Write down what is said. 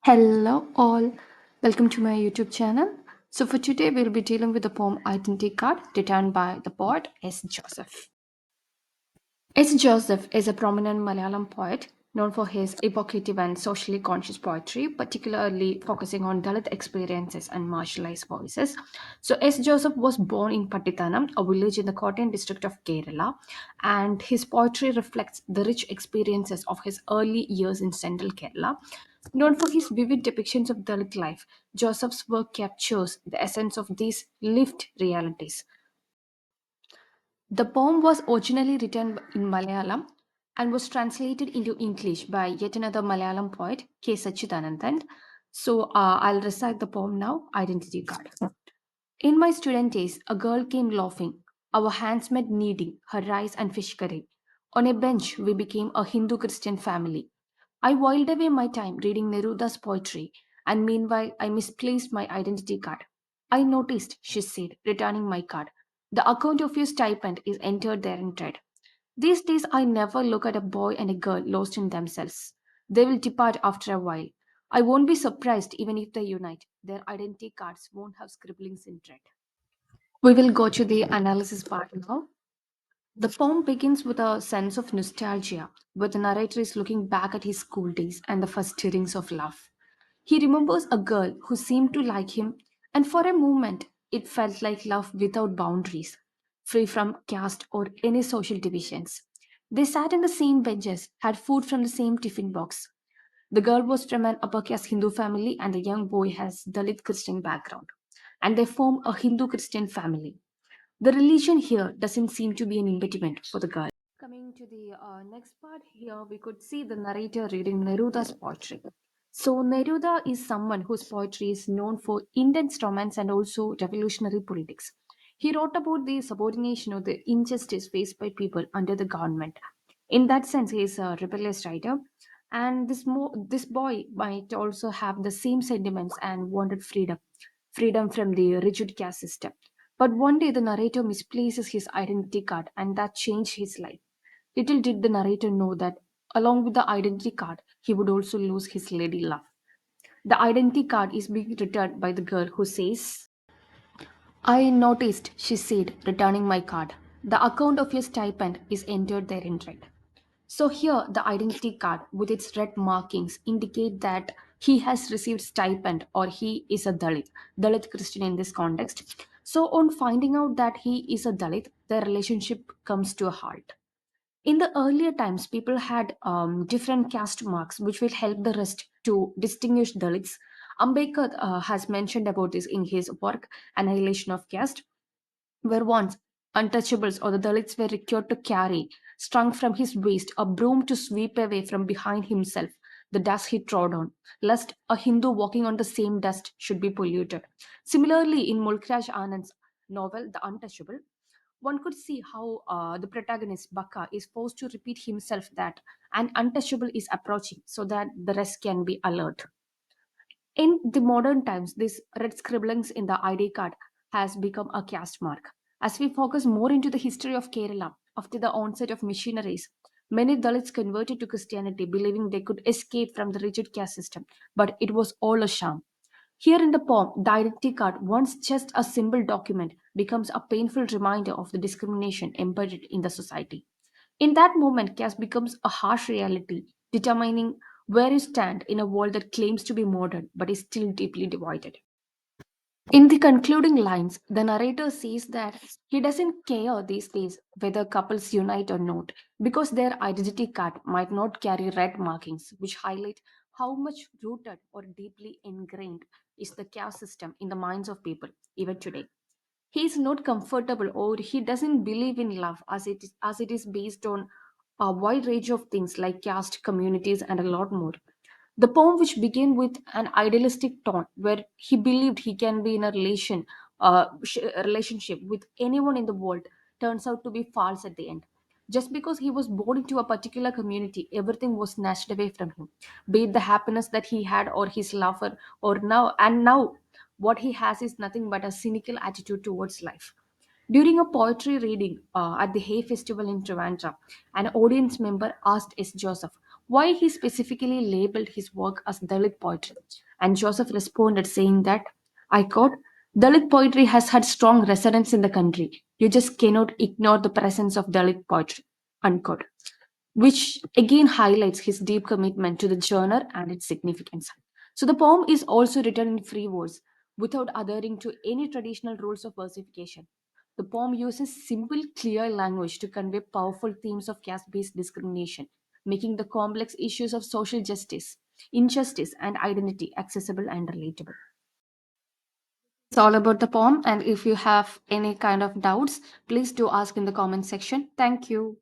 Hello, all. Welcome to my YouTube channel. So, for today, we'll be dealing with the poem Identity Card, written by the poet S. Joseph. S. Joseph is a prominent Malayalam poet known for his evocative and socially conscious poetry, particularly focusing on Dalit experiences and marginalized voices. So, S. Joseph was born in Patithanam, a village in the Kottayam district of Kerala, and his poetry reflects the rich experiences of his early years in central Kerala. Known for his vivid depictions of Dalit life, Joseph's work captures the essence of these lived realities. The poem was originally written in Malayalam and was translated into English by yet another Malayalam poet, K. Sachidanandan. So I'll recite the poem now, Identity Card. In my student days, a girl came laughing, our hands met kneading, her rice and fish curry. On a bench, we became a Hindu Christian family. I whiled away my time reading Neruda's poetry, and meanwhile, I misplaced my identity card. I noticed, she said, returning my card. The account of your stipend is entered there in red. These days, I never look at a boy and a girl lost in themselves. They will depart after a while. I won't be surprised even if they unite. Their identity cards won't have scribblings in red. We will go to the analysis part now. The poem begins with a sense of nostalgia, where the narrator is looking back at his school days and the first stirrings of love. He remembers a girl who seemed to like him, and for a moment it felt like love without boundaries, free from caste or any social divisions. They sat in the same benches, had food from the same tiffin box. The girl was from an upper caste Hindu family, and the young boy has Dalit Christian background, and they form a Hindu Christian family. The religion here doesn't seem to be an impediment for the girl. Coming to the next part here, we could see the narrator reading Neruda's poetry. So, Neruda is someone whose poetry is known for intense romance and also revolutionary politics. He wrote about the subordination or the injustice faced by people under the government. In that sense, he is a rebellious writer. And this boy might also have the same sentiments and wanted freedom from the rigid caste system. But one day the narrator misplaces his identity card, and that changed his life. Little did the narrator know that along with the identity card, he would also lose his lady love. The identity card is being returned by the girl who says, I noticed, she said, returning my card. The account of your stipend is entered there in red. So here the identity card with its red markings indicate that he has received stipend or he is a Dalit Christian in this context. So on finding out that he is a Dalit, the relationship comes to a halt. In the earlier times, people had different caste marks which will help the rest to distinguish Dalits. Ambedkar has mentioned about this in his work Annihilation of Caste, where once untouchables or the Dalits were required to carry, strung from his waist, a broom to sweep away from behind himself the dust he trod on, lest a Hindu walking on the same dust should be polluted. Similarly, in Mulkraj Anand's novel, The Untouchable, one could see how the protagonist Baka is forced to repeat himself that an untouchable is approaching so that the rest can be alert. In the modern times, this red scribblings in the ID card has become a caste mark. As we focus more into the history of Kerala after the onset of missionaries, many Dalits converted to Christianity believing they could escape from the rigid caste system, but it was all a sham. Here in the poem, the identity card, once just a simple document, becomes a painful reminder of the discrimination embedded in the society. In that moment, caste becomes a harsh reality, determining where you stand in a world that claims to be modern but is still deeply divided. In the concluding lines, the narrator says that he doesn't care these days whether couples unite or not, because their identity card might not carry red markings, which highlight how much rooted or deeply ingrained is the caste system in the minds of people even today. He is not comfortable or he doesn't believe in love as it is based on a wide range of things like caste, communities, and a lot more. The poem, which began with an idealistic tone, where he believed he can be in a relationship with anyone in the world, turns out to be false at the end. Just because he was born into a particular community, everything was snatched away from him, be it the happiness that he had, or his lover, or now what he has is nothing but a cynical attitude towards life. During a poetry reading at the Hay Festival in Trivandrum, an audience member asked S. Joseph, why he specifically labeled his work as Dalit poetry. And Joseph responded saying that, I quote, Dalit poetry has had strong resonance in the country. You just cannot ignore the presence of Dalit poetry, unquote, which again highlights his deep commitment to the genre and its significance. So the poem is also written in free verse without adhering to any traditional rules of versification. The poem uses simple, clear language to convey powerful themes of caste based discrimination, making the complex issues of social justice, injustice, and identity accessible and relatable. It's all about the poem, and if you have any kind of doubts, please do ask in the comment section. Thank you.